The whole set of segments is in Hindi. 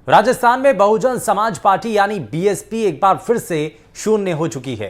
राजस्थान में बहुजन समाज पार्टी यानी बीएसपी एक बार फिर से शून्य हो चुकी है।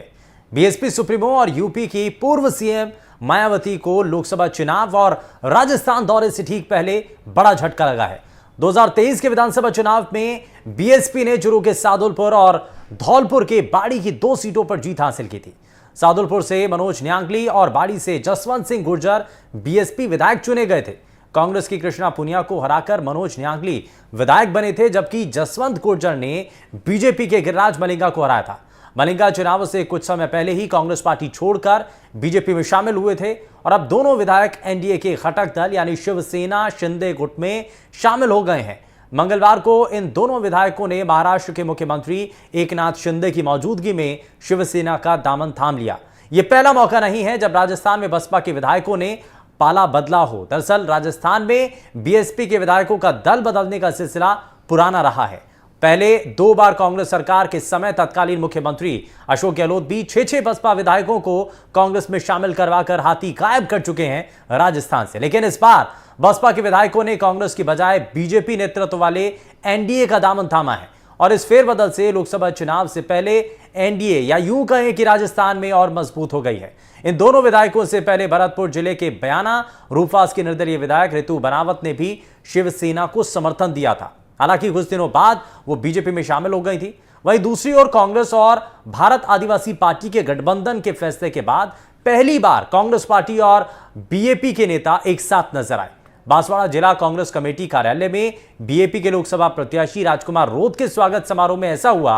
बीएसपी सुप्रीमो और यूपी की पूर्व सीएम मायावती को लोकसभा चुनाव और राजस्थान दौरे से ठीक पहले बड़ा झटका लगा है। 2023 के विधानसभा चुनाव में बीएसपी ने चुरू के सादुलपुर और धौलपुर के बाड़ी की 2 सीटों पर जीत हासिल की थी। सादुलपुर से मनोज न्यांगली और बाड़ी से जसवंत सिंह गुर्जर बीएसपी विधायक चुने गए थे। कांग्रेस की कृष्णा पुनिया को हराकर मनोज न्यांगली विधायक बने थे, जबकि जसवंत गुर्जर ने बीजेपी के गिरिराज मलिंगा को हराया था। मलिंगा चुनाव से कुछ समय पहले ही कांग्रेस पार्टी छोड़कर बीजेपी में शामिल हुए थे और अब दोनों विधायक एनडीए के घटक दल यानी शिवसेना शिंदे गुट में शामिल हो गए हैं। मंगलवार को इन दोनों विधायकों ने महाराष्ट्र के मुख्यमंत्री एकनाथ शिंदे की मौजूदगी में शिवसेना का दामन थाम लिया। यह पहला मौका नहीं है जब राजस्थान में बसपा के विधायकों ने पाला बदला हो। दरअसल राजस्थान में बीएसपी के विधायकों का दल बदलने का सिलसिला पुराना रहा है। पहले 2 बार कांग्रेस सरकार के समय तत्कालीन मुख्यमंत्री अशोक गहलोत भी 6 बसपा विधायकों को कांग्रेस में शामिल करवाकर हाथी गायब कर चुके हैं राजस्थान से। लेकिन इस बार बसपा के विधायकों ने कांग्रेस की बजाय बीजेपी नेतृत्व वाले एनडीए का दामन थामा है और इस फेरबदल से लोकसभा चुनाव से पहले एनडीए या यूं कहें कि राजस्थान में और मजबूत हो गई है। इन दोनों विधायकों से पहले भरतपुर जिले के बयाना रूपास की निर्दलीय विधायक ऋतु बनावत ने भी शिवसेना को समर्थन दिया था। हालांकि कुछ दिनों बाद वो बीजेपी में शामिल हो गई थी। वहीं दूसरी ओर कांग्रेस और भारत आदिवासी पार्टी के गठबंधन के फैसले के बाद पहली बार कांग्रेस पार्टी और बीएपी के नेता एक साथ नजर आए। बांसवाड़ा जिला कांग्रेस कमेटी कार्यालय में बीएपी के लोकसभा प्रत्याशी राजकुमार रोध के स्वागत समारोह में ऐसा हुआ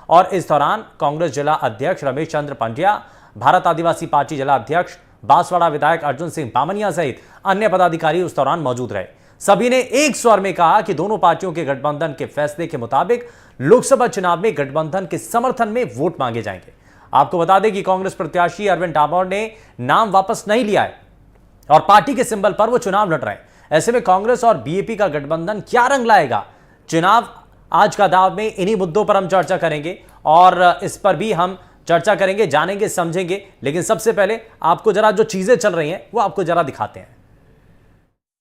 और इस दौरान कांग्रेस जिला अध्यक्ष रमेश चंद्र पंड्या, भारत आदिवासी पार्टी जिला अध्यक्ष बांसवाड़ा विधायक अर्जुन सिंह बामनिया सहित अन्य पदाधिकारी उस दौरान मौजूद रहे। सभी ने एक स्वर में कहा कि दोनों पार्टियों के गठबंधन के फैसले के मुताबिक लोकसभा चुनाव में गठबंधन के समर्थन में वोट मांगे जाएंगे। आपको बता दें कि कांग्रेस प्रत्याशी अरविंद डामोर ने नाम वापस नहीं लिया है और पार्टी के सिंबल पर वो चुनाव लड़ रहे हैं। ऐसे में कांग्रेस और बीएपी का गठबंधन क्या रंग लाएगा, चुनाव आज का दाव में इन्हीं मुद्दों पर हम चर्चा करेंगे और इस पर भी हम चर्चा करेंगे, जानेंगे, समझेंगे। लेकिन सबसे पहले आपको जरा जो चीजें चल रही हैं वो आपको जरा दिखाते हैं।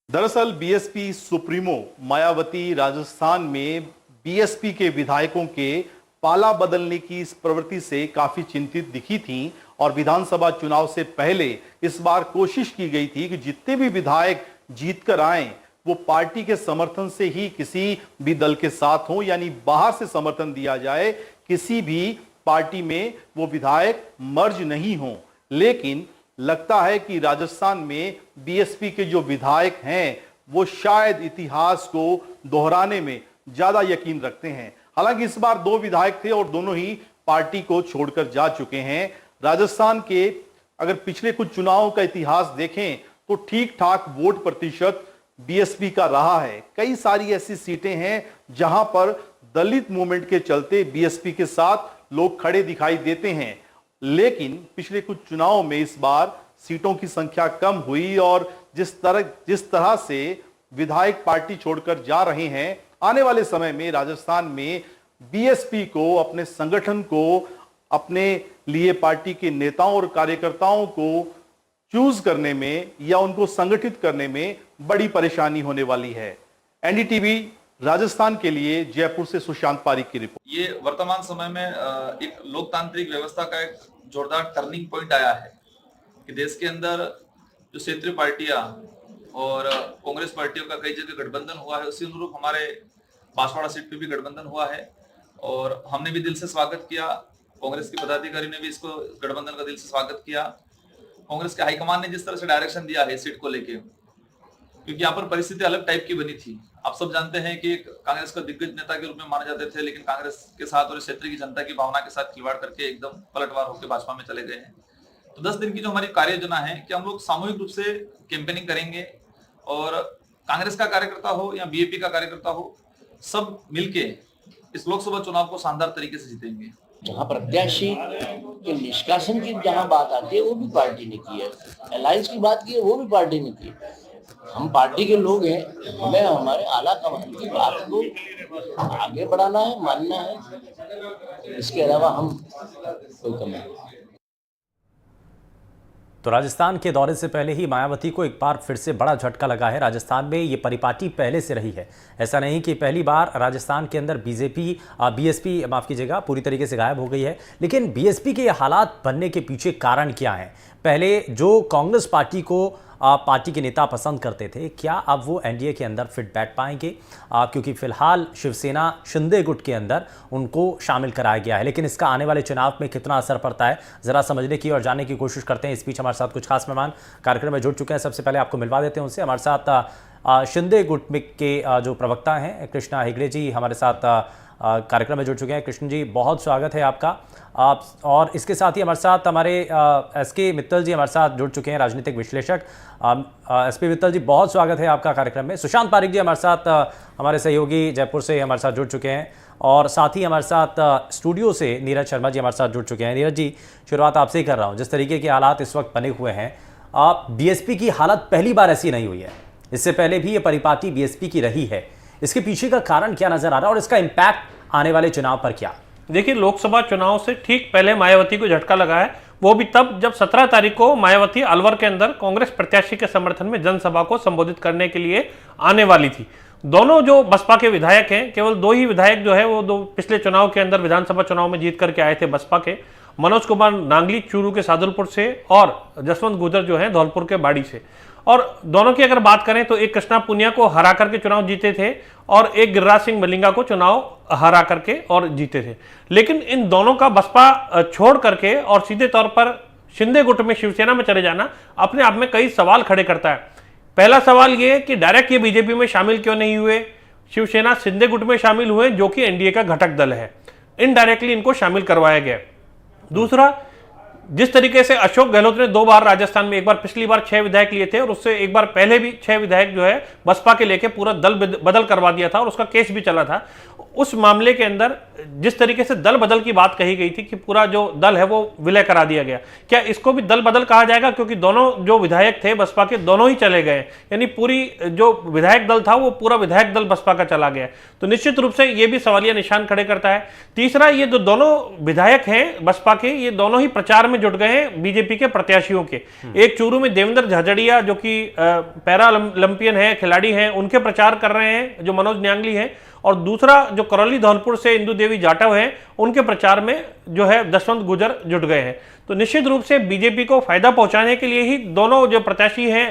दरअसल बीएसपी सुप्रीमो मायावती राजस्थान में बीएसपी के विधायकों के पाला बदलने की इस प्रवृत्ति से काफी चिंतित दिखी थी और विधानसभा चुनाव से पहले इस बार कोशिश की गई थी कि जितने भी विधायक जीतकर आए वो पार्टी के समर्थन से ही किसी भी दल के साथ हो, यानी बाहर से समर्थन दिया जाए, किसी भी पार्टी में वो विधायक मर्ज नहीं हो। लेकिन लगता है कि राजस्थान में बीएसपी के जो विधायक हैं वो शायद इतिहास को दोहराने में ज्यादा यकीन रखते हैं। हालांकि इस बार 2 विधायक थे और दोनों ही पार्टी को छोड़कर जा चुके हैं। राजस्थान के अगर पिछले कुछ चुनावों का इतिहास देखें तो ठीक ठाक वोट प्रतिशत बीएसपी का रहा है। कई सारी ऐसी सीटें हैं जहां पर दलित मूवमेंट के चलते बीएसपी के साथ लोग खड़े दिखाई देते हैं। लेकिन पिछले कुछ चुनावों में इस बार सीटों की संख्या कम हुई और जिस तरह से विधायक पार्टी छोड़कर जा रहे हैं, आने वाले समय में राजस्थान में बीएसपी को, अपने संगठन को, अपने लिए पार्टी के नेताओं और कार्यकर्ताओं को चूज करने में या उनको संगठित करने में बड़ी परेशानी होने वाली है। एनडीटीवी राजस्थान के लिए जयपुर से सुशांत पारिक की रिपोर्ट। ये वर्तमान समय में एक लोकतांत्रिक व्यवस्था का एक जोरदार टर्निंग पॉइंट आया है कि देश के अंदर जो क्षेत्रीय पार्टियां और कांग्रेस पार्टियों का कई जगह गठबंधन हुआ है, उसी अनुरूप हमारे बांसवाड़ा सीट पे भी गठबंधन हुआ है और हमने भी दिल से स्वागत किया। कांग्रेस के पदाधिकारी ने भी इसको गठबंधन का दिल से स्वागत किया। कांग्रेस के हाईकमान ने जिस तरह से डायरेक्शन दिया है सीट को लेके, क्योंकि यहाँ पर परिस्थिति अलग टाइप की बनी थी। आप सब जानते हैं कि कांग्रेस का दिग्गज नेता के रूप में माने जाते थे, लेकिन कांग्रेस के साथ और क्षेत्र की जनता की भावना के साथ खिलवाड़ करके एकदम पलटवार होकर भाजपा में चले गए हैं। तो 10 दिन की जो हमारी कार्य योजना है कि हम लोग सामूहिक रूप से कैंपेनिंग करेंगे और कांग्रेस का कार्यकर्ता हो या बीएपी का कार्यकर्ता हो, सब मिलके इस लोकसभा चुनाव को शानदार तरीके से जीतेंगे। जहाँ प्रत्याशी के निष्कासन की जहाँ बात आती है वो भी पार्टी ने की है, अलायंस की बात की है वो भी पार्टी ने की। हम पार्टी के लोग हैं, हमें हमारे आला कमान की बात को आगे बढ़ाना है, मानना है। इसके अलावा हम कोई कमी नहीं। तो राजस्थान के दौरे से पहले ही मायावती को एक बार फिर से बड़ा झटका लगा है। राजस्थान में ये परिपाटी पहले से रही है, ऐसा नहीं कि पहली बार राजस्थान के अंदर बीएसपी माफ कीजिएगा पूरी तरीके से गायब हो गई है। लेकिन बीएसपी के ये हालात बनने के पीछे कारण क्या है? पहले जो कांग्रेस पार्टी को पार्टी के नेता पसंद करते थे, क्या अब वो एनडीए के अंदर फिट बैठ पाएंगे? क्योंकि फिलहाल शिवसेना शिंदे गुट के अंदर उनको शामिल कराया गया है, लेकिन इसका आने वाले चुनाव में कितना असर पड़ता है जरा समझने की और जानने की कोशिश करते हैं। इस बीच हमारे साथ कुछ खास मेहमान कार्यक्रम में जुड़ चुके हैं। सबसे पहले आपको मिलवा देते हैं उनसे। हमारे साथ शिंदे गुट के जो प्रवक्ता हैं कृष्णा हेगड़े जी हमारे साथ कार्यक्रम में जुड़ चुके हैं। कृष्ण जी, बहुत स्वागत है आपका। और इसके साथ ही हमारे साथ हमारे एसके मित्तल जी हमारे साथ जुड़ चुके हैं, राजनीतिक विश्लेषक। एसपी मित्तल जी, बहुत स्वागत है आपका कार्यक्रम में। सुशांत पारिक जी हमारे साथ हमारे सहयोगी जयपुर से हमारे साथ जुड़ चुके हैं, और साथ ही हमारे साथ स्टूडियो से नीरज शर्मा जी हमारे साथ जुड़ चुके हैं। नीरज जी, शुरुआत आपसे ही कर रहा हूँ। जिस तरीके के हालात इस वक्त बने हुए हैं, बीएसपी की हालत पहली बार ऐसी नहीं हुई है, इससे पहले भी ये परिपाटी बीएसपी की रही है। इसके पीछे का कारण क्या नजर आ रहा है और इसका इम्पैक्ट आने वाले चुनाव पर क्या? देखिए, लोकसभा चुनाव से ठीक पहले मायावती को झटका लगा है, वो भी तब जब 17 तारीख को मायावती अलवर के अंदर कांग्रेस प्रत्याशी के समर्थन में जनसभा को संबोधित करने के लिए आने वाली थी। दोनों जो बसपा के विधायक हैं, केवल 2 ही विधायक जो है वो 2 पिछले चुनाव के अंदर विधानसभा चुनाव में जीत करके आए थे बसपा के, मनोज कुमार नांगली चूरू के सादुलपुर से और जसवंत गुजर जो है धौलपुर के बाड़ी से। और दोनों की अगर बात करें तो एक कृष्णा पुनिया को हरा करके चुनाव जीते थे और एक गिरिराज सिंह मलिंगा को चुनाव हरा करके और जीते थे। लेकिन इन दोनों का बसपा छोड़ करके और सीधे तौर पर शिंदे गुट में शिवसेना में चले जाना अपने आप में कई सवाल खड़े करता है। पहला सवाल ये कि डायरेक्ट ये बीजेपी में शामिल क्यों नहीं हुए, शिवसेना शिंदे गुट में शामिल हुए जो कि एनडीए का घटक दल है, इनडायरेक्टली इनको शामिल करवाया गया। दूसरा, जिस तरीके से अशोक गहलोत ने 2 बार राजस्थान में, एक बार पिछली बार 6 विधायक लिए थे और उससे एक बार पहले भी 6 विधायक जो है बसपा के लेके पूरा दल बदल करवा दिया था और उसका केस भी चला था। उस मामले के अंदर जिस तरीके से दल बदल की बात कही गई थी कि पूरा जो दल है वो विलय करा दिया गया, क्या इसको भी दल बदल कहा जाएगा? क्योंकि दोनों जो विधायक थे बसपा के दोनों ही चले गए, यानी पूरी जो विधायक दल था वो पूरा विधायक दल बसपा का चला गया। तो निश्चित रूप से ये भी सवालिया निशान खड़े करता है। तीसरा, ये जो दोनों विधायक हैं बसपा के, ये दोनों ही प्रचार में जुट गए हैं बीजेपी के प्रत्याशियों के। एक चूरू में देवेंद्र झाझड़िया जो कि पैरा ओलंपियन है, खिलाड़ी हैं, उनके प्रचार कर रहे हैं जो मनोज न्यांगली हैं, और दूसरा जो करौली धौलपुर से इंदु देवी जाटव हैं, उनके प्रचार में जो है जसवंत गुजर जुट गए हैं। तो निश्चित रूप से बीजेपी को फायदा पहुंचाने के लिए ही दोनों जो प्रत्याशी हैं,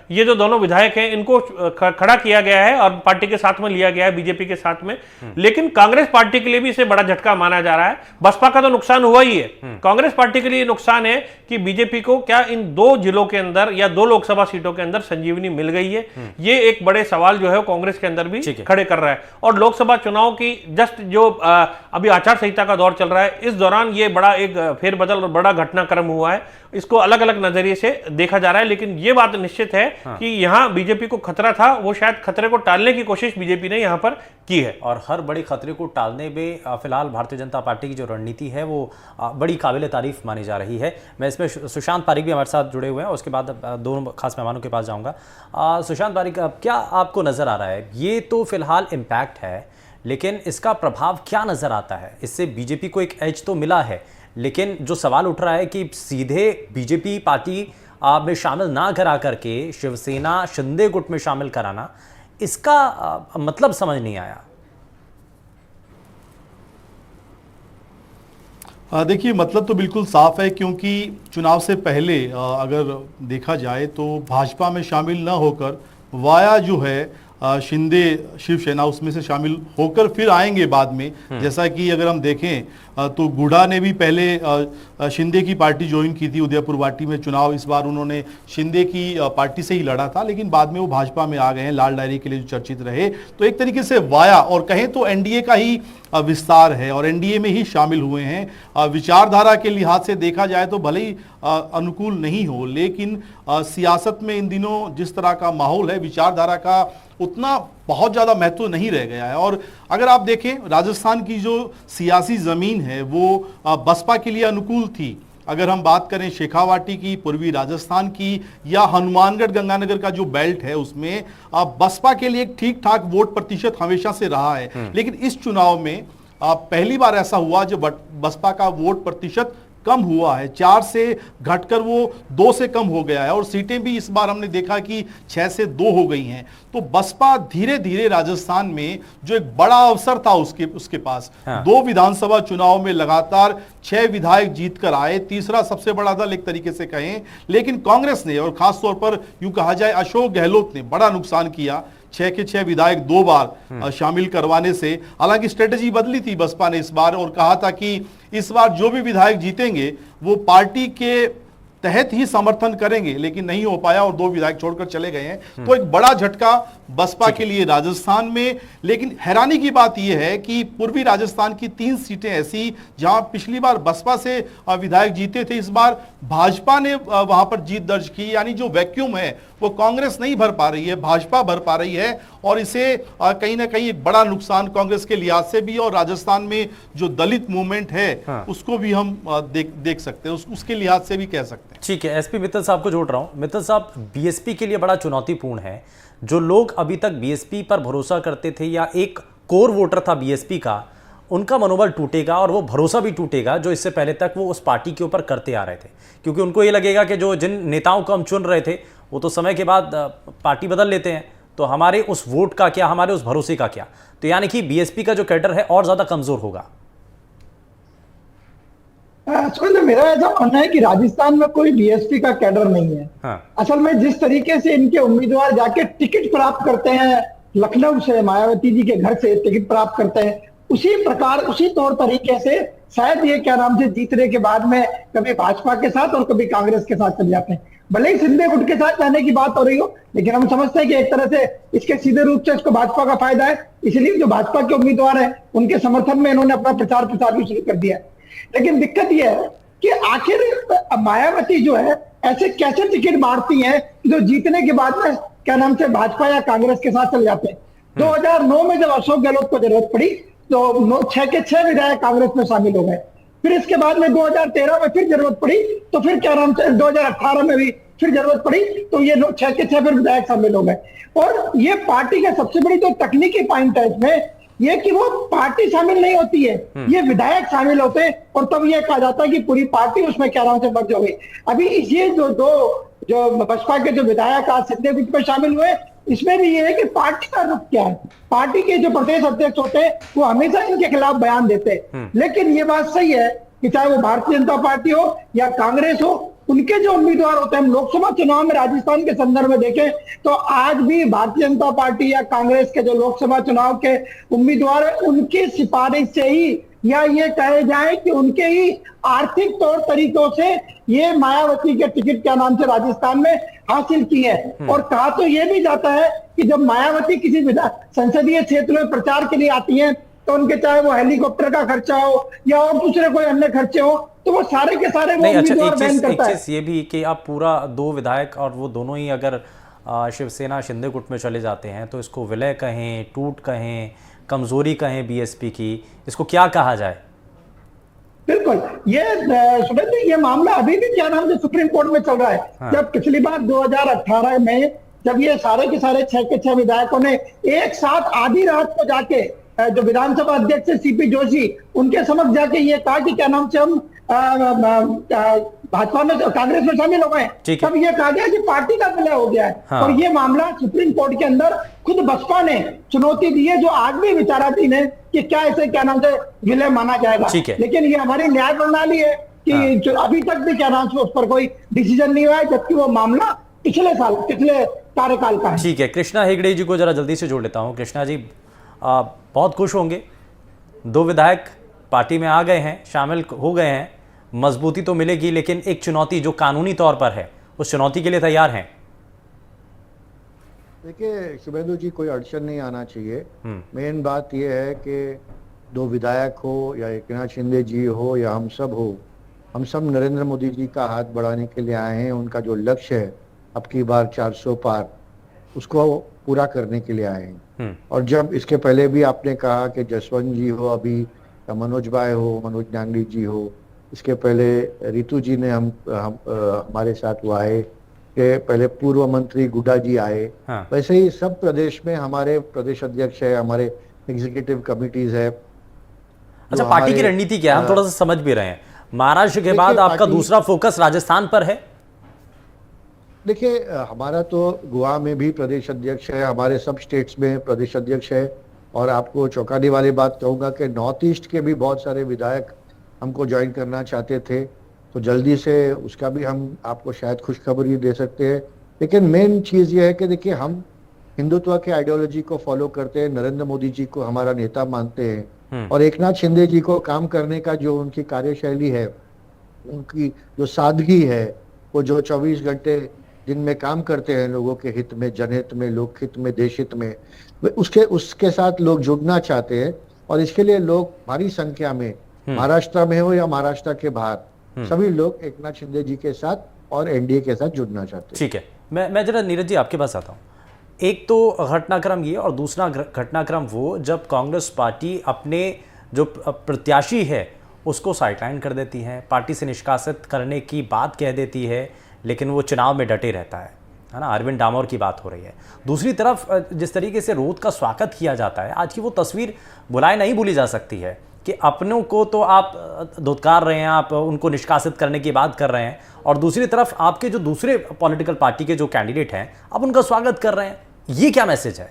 ये जो दोनों विधायक हैं, इनको खड़ा किया गया है और पार्टी के साथ में लिया गया है, बीजेपी के साथ में। लेकिन कांग्रेस पार्टी के लिए भी इसे बड़ा झटका माना जा रहा है। बसपा का तो नुकसान हुआ ही है, कांग्रेस पार्टी के लिए नुकसान है कि बीजेपी को क्या इन 2 जिलों के अंदर या 2 लोकसभा सीटों के अंदर संजीवनी मिल गई है? ये एक बड़े सवाल जो है कांग्रेस के अंदर भी खड़े कर रहा है। और लोकसभा चुनाव की जस्ट जो अभी आचार संहिता का दौर चल रहा है, इस दौरान ये बड़ा एक फेरबदल और बड़ा घटनाक्रम हुआ है। इसको अलग अलग नजरिए से देखा जा रहा है, लेकिन यह बात निश्चित है कि यहां बीजेपी को खतरा था, वो शायद खतरे को टालने की कोशिश बीजेपी ने यहां पर की है। और हर बड़े खतरे को टालने में फिलहाल भारतीय जनता पार्टी की जो रणनीति है वो बड़ी काबिल तारीफ मानी जा रही है। मैं इसमें सुशांत पारिक भी हमारे साथ जुड़े हुए हैं, उसके बाद 2 खास मेहमानों के पास जाऊंगा। सुशांत पारिक, क्या आपको नजर आ रहा है? ये तो फिलहाल इम्पैक्ट है, लेकिन इसका प्रभाव क्या नजर आता है? इससे बीजेपी को एक एज तो मिला है, लेकिन जो सवाल उठ रहा है कि सीधे बीजेपी पार्टी में शामिल ना करा करके शिवसेना शिंदे गुट में शामिल कराना, इसका मतलब समझ नहीं आया। देखिए, मतलब तो बिल्कुल साफ है, क्योंकि चुनाव से पहले अगर देखा जाए तो भाजपा में शामिल ना होकर वाया जो है शिंदे शिवसेना उसमें से शामिल होकर फिर आएंगे बाद में। जैसा कि अगर हम देखें तो गुड़ा ने भी पहले शिंदे की पार्टी ज्वाइन की थी उदयपुर वाटी में चुनाव। इस बार उन्होंने शिंदे की पार्टी से ही लड़ा था, लेकिन बाद में वो भाजपा में आ गए हैं, लाल डायरी के लिए जो चर्चित रहे। तो एक तरीके से वाया और कहें तो एनडीए का ही विस्तार है और एनडीए में ही शामिल हुए हैं। विचारधारा के लिहाज से देखा जाए तो भले ही अनुकूल नहीं हो, लेकिन सियासत में इन दिनों जिस तरह का माहौल है, विचारधारा का उतना बहुत ज़्यादा महत्व नहीं रह गया है। और अगर आप देखें राजस्थान की जो सियासी ज़मीन है वो बसपा के लिए अनुकूल थी। अगर हम बात करें शेखावाटी की, पूर्वी राजस्थान की, या हनुमानगढ़ गंगानगर का जो बेल्ट है, उसमें बसपा के लिए एक ठीक ठाक वोट प्रतिशत हमेशा से रहा है। लेकिन इस चुनाव में पहली बार ऐसा हुआ जब बसपा का वोट प्रतिशत कम हुआ है, 4 से घटकर वो 2 से कम हो गया है और सीटें भी इस बार हमने देखा कि 6 से 2 हो गई हैं। तो बसपा धीरे धीरे राजस्थान में जो एक बड़ा अवसर था उसके पास, 2 विधानसभा चुनाव में लगातार 6 विधायक जीत कर आए, तीसरा सबसे बड़ा दल एक तरीके से कहें, लेकिन कांग्रेस ने और खासतौर पर यूं कहा जाए अशोक गहलोत ने बड़ा नुकसान किया। 6 के 6 विधायक 2 बार शामिल करवाने से, हालांकि स्ट्रेटेजी बदली थी बसपा ने इस बार और कहा था कि इस बार जो भी विधायक जीतेंगे वो पार्टी के तहत ही समर्थन करेंगे, लेकिन नहीं हो पाया और 2 विधायक छोड़कर चले गए हैं। तो एक बड़ा झटका बसपा के लिए राजस्थान में। लेकिन हैरानी की बात यह है कि पूर्वी राजस्थान की 3 सीटें ऐसी जहां पिछली बार बसपा से विधायक जीते थे, इस बार भाजपा ने वहां पर जीत दर्ज की, यानी जो वैक्यूम है वो कांग्रेस नहीं भर पा रही है, भाजपा भर पा रही है और इसे कहीं ना कहीं एक बड़ा नुकसान कांग्रेस के लिहाज से भी और राजस्थान में जो दलित मूवमेंट है उसको भी हम देख सकते हैं, उसके लिहाज से भी कह सकते हैं। ठीक है, एसपी मित्तल साहब को जोड़ रहा हूं। मित्तल साहब, बीएसपी के लिए बड़ा चुनौतीपूर्ण है। जो लोग अभी तक बीएसपी पर भरोसा करते थे या एक कोर वोटर था बीएसपी का, उनका मनोबल टूटेगा और वो भरोसा भी टूटेगा जो इससे पहले तक वो उस पार्टी के ऊपर करते आ रहे थे, क्योंकि उनको ये लगेगा कि जो जिन नेताओं को हम चुन रहे थे वो तो समय के बाद पार्टी बदल लेते हैं, तो हमारे उस वोट का क्या, हमारे उस भरोसे का क्या। तो यानी कि बीएसपी का जो कैडर है और ज्यादा कमजोर होगा। मेरा ऐसा मानना है कि राजस्थान में कोई बीएसपी का कैडर नहीं है। असल में जिस तरीके से इनके उम्मीदवार जाके टिकट प्राप्त करते हैं, लखनऊ से मायावती जी के घर से टिकट प्राप्त करते हैं, उसी प्रकार उसी तौर तरीके से शायद ये क्या नाम से जीतने के बाद में कभी भाजपा के साथ और कभी कांग्रेस के साथ चले जाते हैं। भले ही सिंधे गुट के साथ जाने की बात हो रही हो, लेकिन हम समझते हैं कि एक तरह से इसके सीधे रूप से इसको भाजपा का फायदा है, इसलिए जो भाजपा के उम्मीदवार हैं उनके समर्थन में इन्होंने अपना प्रचार भी शुरू कर दिया है। लेकिन दिक्कत यह है कि आखिर मायावती जो है ऐसे कैसे टिकट बांटती हैं जो जीतने के बाद में क्या नाम से भाजपा या कांग्रेस के साथ चले जाते हैं। 2009 में जब अशोक गहलोत को जरूरत पड़ी तो 6 के 6 विधायक कांग्रेस में शामिल हो गए। फिर इसके बाद में 2013 में फिर जरूरत पड़ी तो फिर क्या नाम से 2018 में भी फिर जरूरत पड़ी तो ये 6 के 6 फिर विधायक शामिल हो गए। और ये पार्टी का सबसे बड़ी जो तकनीकी पॉइंट है इसमें ये कि वो पार्टी शामिल नहीं होती है, ये विधायक शामिल होते हैं और तब ये कहा जाता है कि पूरी पार्टी उसमें क्या नाम से मर्ज हो गई। अभी ये जो बसपा के जो विधायक आज सिंधे गुट में शामिल हुए, इसमें भी ये है कि पार्टी का रुख क्या है। पार्टी के जो प्रदेश अध्यक्ष होते हैं वो हमेशा इनके खिलाफ बयान देते हैं, लेकिन ये बात सही है कि चाहे वो भारतीय जनता पार्टी हो या कांग्रेस हो, उनके जो उम्मीदवार होते हैं, हम लोकसभा चुनाव में राजस्थान के संदर्भ में देखें तो आज भी भारतीय जनता पार्टी या कांग्रेस के जो लोकसभा चुनाव के उम्मीदवार है उनकी सिफारिश से ही या ये कहे जाए कि उनके ही आर्थिक तौर तरीकों से ये मायावती के टिकट क्या नाम से राजस्थान में हासिल की है। और कहा तो ये भी जाता है कि जब मायावती किसी संसदीय क्षेत्र में प्रचार के लिए आती हैं तो उनके चाहे वो हेलीकॉप्टर का खर्चा हो या और दूसरे कोई अन्य खर्चे हो तो वो सारे के सारे वो उम्मीदवार बैन करता है। एक चीज ये भी कि आप पूरा 2 विधायक और वो दोनों ही अगर शिवसेना शिंदे गुट में चले जाते हैं तो इसको विलय कहें, टूट कहें, कमजोरी कहें बीएसपी की, इसको क्या कहा जाए? बिल्कुल, ये सुरेंद्र, ये मामला अभी भी क्या नाम से सुप्रीम कोर्ट में चल रहा है। जब पिछली बार 2018 में जब ये सारे के सारे 6 के 6 विधायकों ने एक साथ आधी रात को जाके जो विधानसभा अध्यक्ष है सीपी जोशी उनके समक्ष जाके ये कहा कि क्या नाम से हम भाजपा में कांग्रेस में शामिल हो गए, तब ये कहा गया कि पार्टी का विलय हो गया है। और ये मामला सुप्रीम कोर्ट के अंदर खुद बसपा ने चुनौती दी है जो आज भी विचाराधीन है कि क्या इसे क्या नाम से विलय माना जाएगा। लेकिन ये हमारी न्याय प्रणाली है कि अभी तक भी क्या नाम से उस पर कोई डिसीजन नहीं हुआ है, जबकि वो मामला पिछले कार्यकाल का है। ठीक है, कृष्णा हेगड़े जी को जरा जल्दी से जोड़ लेता हूँ। कृष्णा जी, बहुत खुश होंगे, 2 विधायक पार्टी में आ गए हैं, शामिल हो गए हैं, मजबूती तो मिलेगी, लेकिन एक चुनौती जो कानूनी तौर पर है उस चुनौती के लिए तैयार हैं? देखिए शुभेंदु जी, कोई अड़चन नहीं आना चाहिए। मेन बात यह है कि 2 विधायक हो या एकनाथ शिंदे जी हो या हम सब नरेंद्र मोदी जी का हाथ बढ़ाने के लिए आए हैं। उनका जो लक्ष्य है अब की बार 400 पार, उसको पूरा करने के लिए आए हैं। और जब इसके पहले भी आपने कहा कि जसवंत जी हो, अभी मनोज भाई हो, मनोज नांगड़ी जी हो, इसके पहले रितु जी ने हमारे साथ वो आए, कि पहले पूर्व मंत्री गुड्डा जी आए। वैसे ही सब प्रदेश में हमारे प्रदेश अध्यक्ष है, हमारे एग्जीक्यूटिव कमिटीज है। अच्छा, पार्टी की रणनीति क्या है, हम थोड़ा सा समझ भी रहे हैं। महाराष्ट्र के बाद आपका दूसरा फोकस राजस्थान पर है। देखिए, हमारा तो गोवा में भी प्रदेश अध्यक्ष है, हमारे सब स्टेट्स में प्रदेश अध्यक्ष है, और आपको चौंकाने वाली बात कहूँगा कि नॉर्थ ईस्ट के भी बहुत सारे विधायक हमको ज्वाइन करना चाहते थे, तो जल्दी से उसका भी हम आपको शायद खुशखबरी दे सकते हैं। लेकिन मेन चीज़ ये है कि देखिए, हम हिंदुत्व के आइडियोलॉजी को फॉलो करते हैं, नरेंद्र मोदी जी को हमारा नेता मानते हैं, और एकनाथ शिंदे जी को काम करने का जो उनकी कार्यशैली है, उनकी जो सादगी है, वो जो 24 घंटे दिन में काम करते हैं लोगों के हित में, जनहित में, लोकहित में, देश हित में, उसके साथ लोग जुड़ना चाहते हैं। और इसके लिए लोग भारी संख्या में, महाराष्ट्र में हो या महाराष्ट्र के बाहर, सभी लोग एकनाथ शिंदे जी के साथ और एनडीए के साथ जुड़ना चाहते हैं। ठीक है, मैं जरा नीरज जी आपके पास आता हूँ। एक तो घटनाक्रम ये, और दूसरा घटनाक्रम वो जब कांग्रेस पार्टी अपने जो प्रत्याशी है उसको साइडलाइन कर देती है, पार्टी से निष्कासित करने की बात कह देती है, लेकिन वो चुनाव में डटे रहता है ना। अरविंद डामोर की बात हो रही है। दूसरी तरफ जिस तरीके से रोध का स्वागत किया जाता है, आज की वो तस्वीर बुलाए नहीं भूली जा सकती है कि अपनों को तो आप धुतकार रहे हैं, आप उनको निष्कासित करने की बात कर रहे हैं, और दूसरी तरफ आपके जो दूसरे पॉलिटिकल पार्टी के जो कैंडिडेट हैं आप उनका स्वागत कर रहे हैं। ये क्या मैसेज है?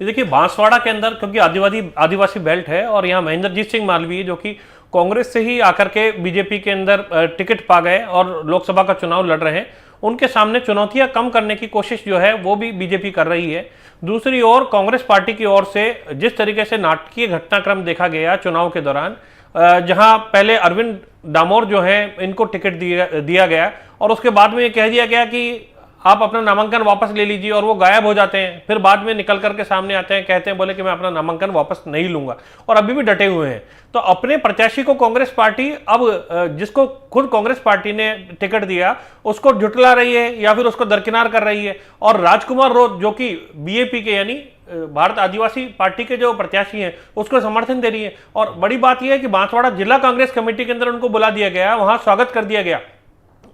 देखिए, बांसवाड़ा के अंदर क्योंकि आदिवासी बेल्ट है, और यहाँ महेंद्रजीत सिंह मालवीय जो कि कांग्रेस से ही आकर के बीजेपी के अंदर टिकट पा गए और लोकसभा का चुनाव लड़ रहे हैं, उनके सामने चुनौतियां कम करने की कोशिश जो है वो भी बीजेपी कर रही है। दूसरी ओर कांग्रेस पार्टी की ओर से जिस तरीके से नाटकीय घटनाक्रम देखा गया चुनाव के दौरान, जहां पहले अरविंद डामोर जो है इनको टिकट दिया गया, और उसके बाद में ये कह दिया गया कि आप अपना नामांकन वापस ले लीजिए, और वो गायब हो जाते हैं। फिर बाद में निकल करके सामने आते हैं, कहते हैं बोले कि मैं अपना नामांकन वापस नहीं लूंगा, और अभी भी डटे हुए हैं। तो अपने प्रत्याशी को कांग्रेस पार्टी अब जिसको खुद कांग्रेस पार्टी ने टिकट दिया उसको झुटला रही है या फिर उसको दरकिनार कर रही है। और राजकुमार रोध जो कि बीएपी के यानी भारत आदिवासी पार्टी के जो प्रत्याशी हैं उसको समर्थन दे रही है। और बड़ी बात यह है कि बांसवाड़ा जिला कांग्रेस कमेटी के अंदर उनको बुला दिया गया, वहां स्वागत कर दिया गया।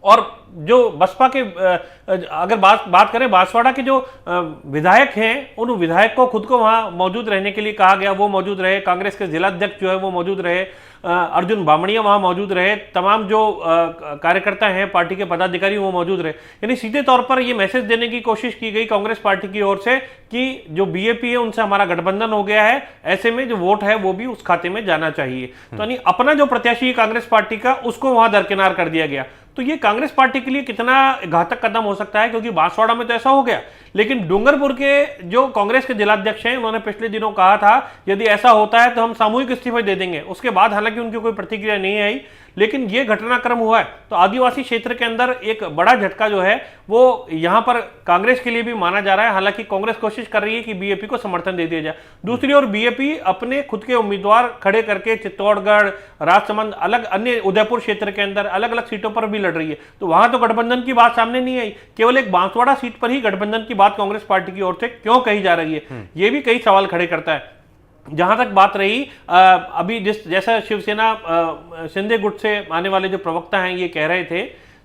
और जो बसपा के अगर बात करें बांसवाड़ा के जो विधायक हैं, उन विधायक को खुद को वहां मौजूद रहने के लिए कहा गया, वो मौजूद रहे। कांग्रेस के जिलाध्यक्ष जो है वो मौजूद रहे, अर्जुन बामणिया वहां मौजूद रहे, तमाम जो कार्यकर्ता हैं पार्टी के पदाधिकारी वो मौजूद रहे। यानी सीधे तौर पर ये मैसेज देने की कोशिश की गई कांग्रेस पार्टी की ओर से कि जो बीएपी है उनसे हमारा गठबंधन हो गया है, ऐसे में जो वोट है वो भी उस खाते में जाना चाहिए। तो यानी अपना जो प्रत्याशी है कांग्रेस पार्टी का, उसको वहां दरकिनार कर दिया गया। तो ये कांग्रेस पार्टी के लिए कितना घातक कदम हो सकता है, क्योंकि बांसवाड़ा में तो ऐसा हो गया, लेकिन डूंगरपुर के जो कांग्रेस के जिलाध्यक्ष हैं उन्होंने पिछले दिनों कहा था यदि ऐसा होता है तो हम सामूहिक इस्तीफे दे देंगे। उसके बाद हालांकि उनकी कोई प्रतिक्रिया नहीं आई, लेकिन ये घटनाक्रम हुआ है तो आदिवासी क्षेत्र के अंदर एक बड़ा झटका जो है वो यहां पर कांग्रेस के लिए भी माना जा रहा है। हालांकि कांग्रेस कोशिश कर रही है कि बीएपी को समर्थन दे दिया जाए। दूसरी ओर बीएपी अपने खुद के उम्मीदवार खड़े करके चित्तौड़गढ़, राजसमंद, अलग अन्य उदयपुर क्षेत्र के अंदर अलग अलग सीटों पर भी लड़ रही है। तो वहां तो गठबंधन की बात सामने नहीं आई, केवल एक बांसवाड़ा सीट पर ही गठबंधन की बात कांग्रेस पार्टी की ओर से क्यों कही जा रही है, ये भी कई सवाल खड़े करता है। जहां तक बात रही अभी जैसा शिवसेना शिंदे गुट से आने वाले जो प्रवक्ता हैं ये कह रहे थे,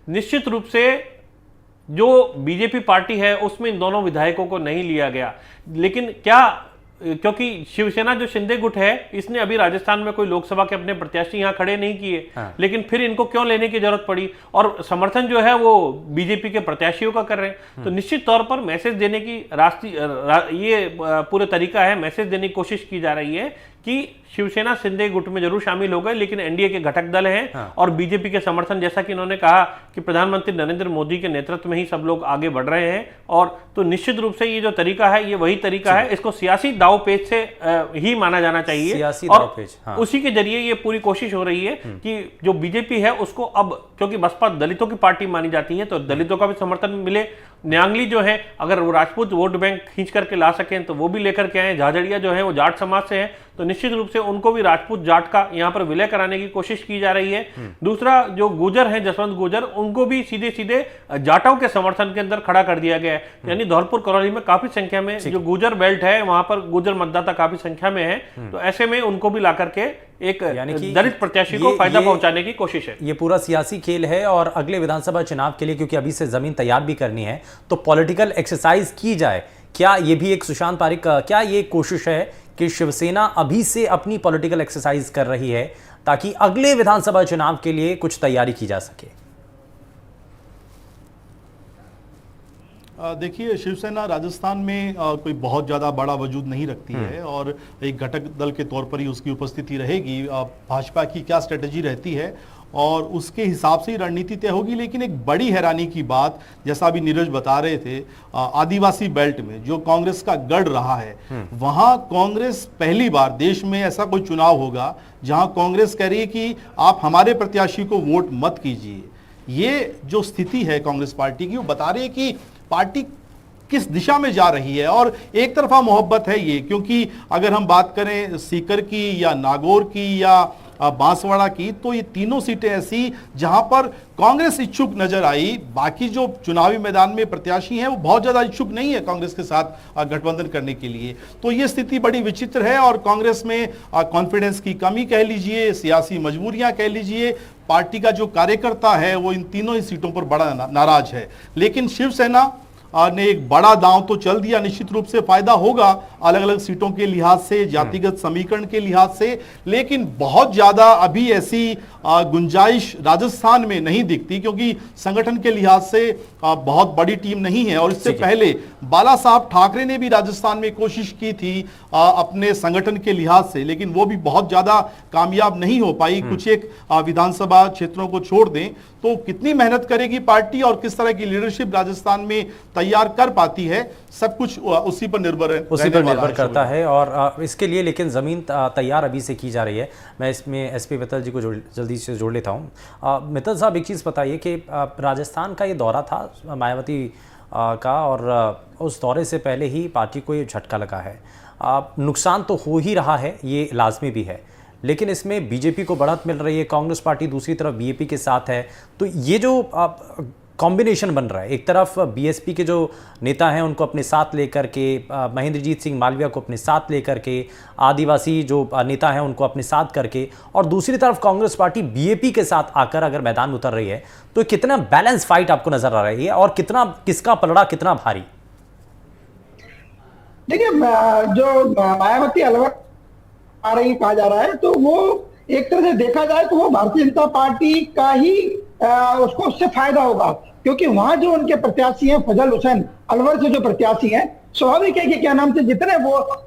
निश्चित रूप से जो बीजेपी पार्टी है उसमें इन दोनों विधायकों को नहीं लिया गया। लेकिन क्या, क्योंकि शिवसेना जो शिंदे गुट है इसने अभी राजस्थान में कोई लोकसभा के अपने प्रत्याशी यहां खड़े नहीं किए, लेकिन फिर इनको क्यों लेने की जरूरत पड़ी, और समर्थन जो है वो बीजेपी के प्रत्याशियों का कर रहे हैं। तो निश्चित तौर पर मैसेज देने की ये पूरे तरीका है, मैसेज देने की कोशिश की जा रही है कि शिवसेना शिंदे गुट में जरूर शामिल हो गए, लेकिन एनडीए के घटक दल हैं और बीजेपी के समर्थन, जैसा कि इन्होंने कहा कि प्रधानमंत्री नरेंद्र मोदी के नेतृत्व में ही सब लोग आगे बढ़ रहे हैं। और तो निश्चित रूप से ये जो तरीका है ये वही तरीका है, इसको सियासी दांवपेच से ही माना जाना चाहिए, और उसी के जरिए ये पूरी कोशिश हो रही है कि जो बीजेपी है उसको अब, क्योंकि बसपा दलितों की पार्टी मानी जाती है, तो दलितों का भी समर्थन मिले। न्यांगली जो है अगर वो राजपूत वोट बैंक खींच करके ला सकें तो वो भी लेकर के आए। झाझड़िया जो है वो जाट समाज से है, तो निश्चित रूप से उनको भी राजपूत जाट का यहाँ पर विलय कराने की कोशिश की जा रही है। दूसरा जो गुर्जर हैं, जसवंत गुर्जर, उनको भी सीधे सीधे जाटों के समर्थन के अंदर खड़ा कर दिया गया है। यानी धौलपुर करौली में काफी संख्या में जो गुर्जर बेल्ट है वहां पर गुर्जर मतदाता काफी संख्या में है, तो ऐसे में उनको भी ला करके एक दलित प्रत्याशी को फायदा पहुंचाने की कोशिश है। ये पूरा सियासी खेल है, और अगले विधानसभा चुनाव के लिए क्योंकि अभी से जमीन तैयार भी करनी है तो पॉलिटिकल एक्सरसाइज की जाए। क्या ये भी एक सुशांत पारिक का क्या ये कोशिश है कि शिवसेना अभी से अपनी पॉलिटिकल एक्सरसाइज कर रही है ताकि अगले विधानसभा चुनाव के लिए कुछ तैयारी की जा सके? देखिए, शिवसेना राजस्थान में कोई बहुत ज़्यादा बड़ा वजूद नहीं रखती है और एक घटक दल के तौर पर ही उसकी उपस्थिति रहेगी। भाजपा की क्या स्ट्रेटजी रहती है और उसके हिसाब से ही रणनीति तय होगी। लेकिन एक बड़ी हैरानी की बात, जैसा अभी नीरज बता रहे थे, आदिवासी बेल्ट में जो कांग्रेस का गढ़ रहा है, वहां कांग्रेस पहली बार देश में ऐसा कोई चुनाव होगा जहां कांग्रेस कह रही है कि आप हमारे प्रत्याशी को वोट मत कीजिए। ये जो स्थिति है कांग्रेस पार्टी की, वो बता रही है कि पार्टी किस दिशा में जा रही है। और एक तरफा मोहब्बत है ये, क्योंकि अगर हम बात करें सीकर की या नागौर की या बांसवाड़ा की, तो ये तीनों सीटें ऐसी जहां पर कांग्रेस इच्छुक नजर आई। बाकी जो चुनावी मैदान में प्रत्याशी हैं वो बहुत ज्यादा इच्छुक नहीं है कांग्रेस के साथ गठबंधन करने के लिए। तो ये स्थिति बड़ी विचित्र है और कांग्रेस में कॉन्फिडेंस की कमी कह लीजिए, सियासी मजबूरियां कह लीजिए, पार्टी का जो कार्यकर्ता है वो इन तीनों ही सीटों पर बड़ा नाराज है। लेकिन शिवसेना ने एक बड़ा दांव तो चल दिया, निश्चित रूप से फायदा होगा अलग अलग सीटों के लिहाज से, जातिगत समीकरण के लिहाज से, लेकिन बहुत ज्यादा अभी ऐसी गुंजाइश राजस्थान में नहीं दिखती, क्योंकि संगठन के लिहाज से बहुत बड़ी टीम नहीं है। और इससे पहले बाला साहब ठाकरे ने भी राजस्थान में कोशिश की थी अपने संगठन के लिहाज से, लेकिन वो भी बहुत ज्यादा कामयाब नहीं हो पाई। कुछ एक विधानसभा क्षेत्रों को छोड़ दें तो कितनी मेहनत करेगी पार्टी और किस तरह की लीडरशिप राजस्थान में तैयार कर पाती है, सब कुछ उसी पर निर्भर करता है। और इसके लिए लेकिन जमीन तैयार अभी से की जा रही है। मैं इसमें एसपी मित्तल जी को जल्दी से जोड़ लेता हूँ। मित्तल साहब, एक चीज़ बताइए कि राजस्थान का ये दौरा था मायावती का, और उस दौरे से पहले ही पार्टी को ये झटका लगा है। नुकसान तो हो ही रहा है, ये लाजमी भी है, लेकिन इसमें बीजेपी को बढ़त मिल रही है, कांग्रेस पार्टी दूसरी तरफ बीएपी के साथ है। तो ये जो कॉम्बिनेशन बन रहा है, एक तरफ बीएसपी के जो नेता हैं उनको अपने साथ लेकर के, महेंद्रजीत सिंह मालविया को अपने साथ लेकर के, आदिवासी जो नेता हैं उनको अपने साथ करके, और दूसरी तरफ कांग्रेस पार्टी बीएपी के साथ आकर अगर मैदान में उतर रही है, तो कितना बैलेंस फाइट आपको नजर आ रही है और कितना किसका पलड़ा कितना भारी? देखिए, जो मायावती अलवर आ रही कहा जा रहा है, तो वो एक तरह से देखा जाए तो वो भारतीय जनता पार्टी का ही उसको उससे फायदा होगा, क्योंकि वहां जो उनके प्रत्याशी हैं फजल हुसैन, अलवर से जो प्रत्याशी हैं, स्वाभाविक है कि क्या नाम से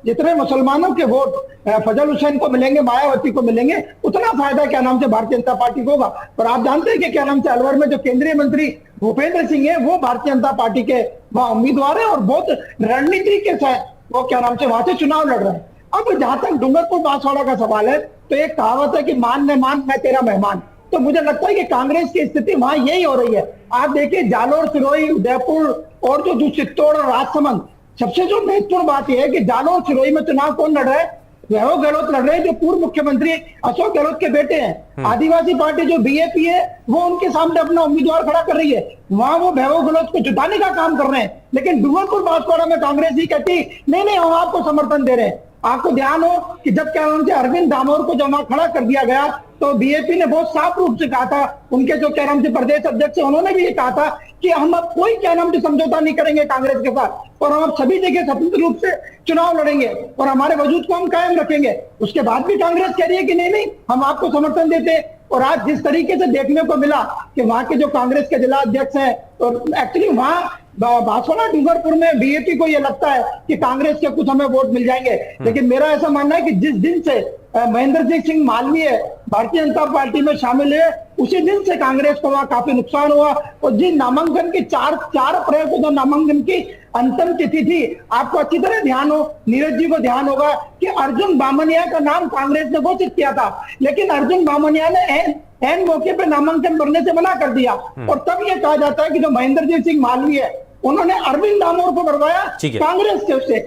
जितने मुसलमानों के वोट फजल हुसैन को मिलेंगे, मायावती को मिलेंगे, उतना फायदा क्या नाम से भारतीय जनता पार्टी को होगा। और आप जानते हैं कि क्या नाम से अलवर में जो केंद्रीय मंत्री भूपेंद्र सिंह है, वो भारतीय जनता पार्टी के वहां उम्मीदवार है और बहुत रणनीति के साथ वो क्या नाम से वहां से चुनाव लड़ रहे हैं। अब जहां तक डूंगरपुर बांसवाड़ा का सवाल है, तो एक कहावत है कि मान में मान मैं तेरा मेहमान। तो मुझे लगता है कि कांग्रेस की स्थिति वहां यही हो रही है। आप देखिए, जालोर, सिरोही, उदयपुर और जो चित्तौड़ और राजसमंद, सबसे जो महत्वपूर्ण बात यह है कि जालोर सिरोही में चुनाव कौन लड़ रहा है? वैभव गहलोत लड़ रहे हैं, जो पूर्व मुख्यमंत्री अशोक गहलोत के बेटे हैं। आदिवासी पार्टी जो बीएपी है, वो उनके सामने अपना उम्मीदवार खड़ा कर रही है, वहां वो वैभव गहलोत को जुटाने का काम कर रहे हैं। लेकिन डूंगरपुर बांसवाड़ा में कांग्रेस ही कहती नहीं, हम आपको समर्थन दे रहे हैं। आपको ध्यान हो कि जब क्या नाम से अरविंद दामोर को जमा खड़ा कर दिया गया, तो बीएपी ने बहुत साफ रूप से कहा था, उनके जो क्या नाम से प्रदेश अध्यक्ष है, उन्होंने भी ये कहा था कि हम अब कोई क्या नाम से समझौता नहीं करेंगे कांग्रेस के साथ, और हम अब सभी जगह स्वतंत्र रूप से चुनाव लड़ेंगे और हमारे वजूद को हम कायम रखेंगे। उसके बाद भी कांग्रेस कह रही है कि नहीं, हम आपको समर्थन देते। और आज जिस तरीके से देखने को मिला कि वहां के जो कांग्रेस के जिला अध्यक्ष हैं, और एक्चुअली वहां बांसवाड़ा डूंगरपुर में बीएपी को यह लगता है कि कांग्रेस के कुछ हमें वोट मिल जाएंगे, लेकिन मेरा ऐसा मानना है कि जिस दिन से महेंद्रजीत सिंह मालवीय भारतीय जनता पार्टी में शामिल है, उसी दिन से कांग्रेस को वहां काफी नुकसान हुआ। और जिन नामांकन की 4 अप्रैल को जो नामांकन की अंतिम तिथि थी, आपको अच्छी तरह ध्यान हो, नीरज जी को ध्यान होगा कि अर्जुन बामनिया का नाम कांग्रेस ने घोषित किया था, लेकिन अर्जुन बामनिया ने एन मौके पर नामांकन भरने से मना कर दिया। और तब यह कहा जाता है कि जो महेंद्रजीत सिंह मालवीय है, उन्होंने अरविंद दामोर को करवाया कांग्रेस के उससे।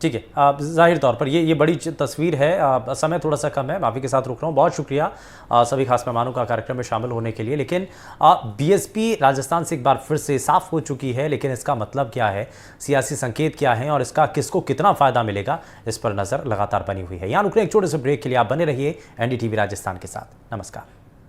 ठीक है, जाहिर तौर पर ये बड़ी तस्वीर है। समय थोड़ा सा कम है, माफी के साथ रुक रहा हूँ। बहुत शुक्रिया सभी खास मेहमानों का कार्यक्रम में शामिल होने के लिए। लेकिन बीएसपी राजस्थान से एक बार फिर से साफ हो चुकी है, लेकिन इसका मतलब क्या है, सियासी संकेत क्या है और इसका किसको कितना फायदा मिलेगा, इस पर नजर लगातार बनी हुई है। यहाँ रुक रहे एक छोटे से ब्रेक के लिए। आप बने रहिए एनडीटीवी राजस्थान के साथ। नमस्कार।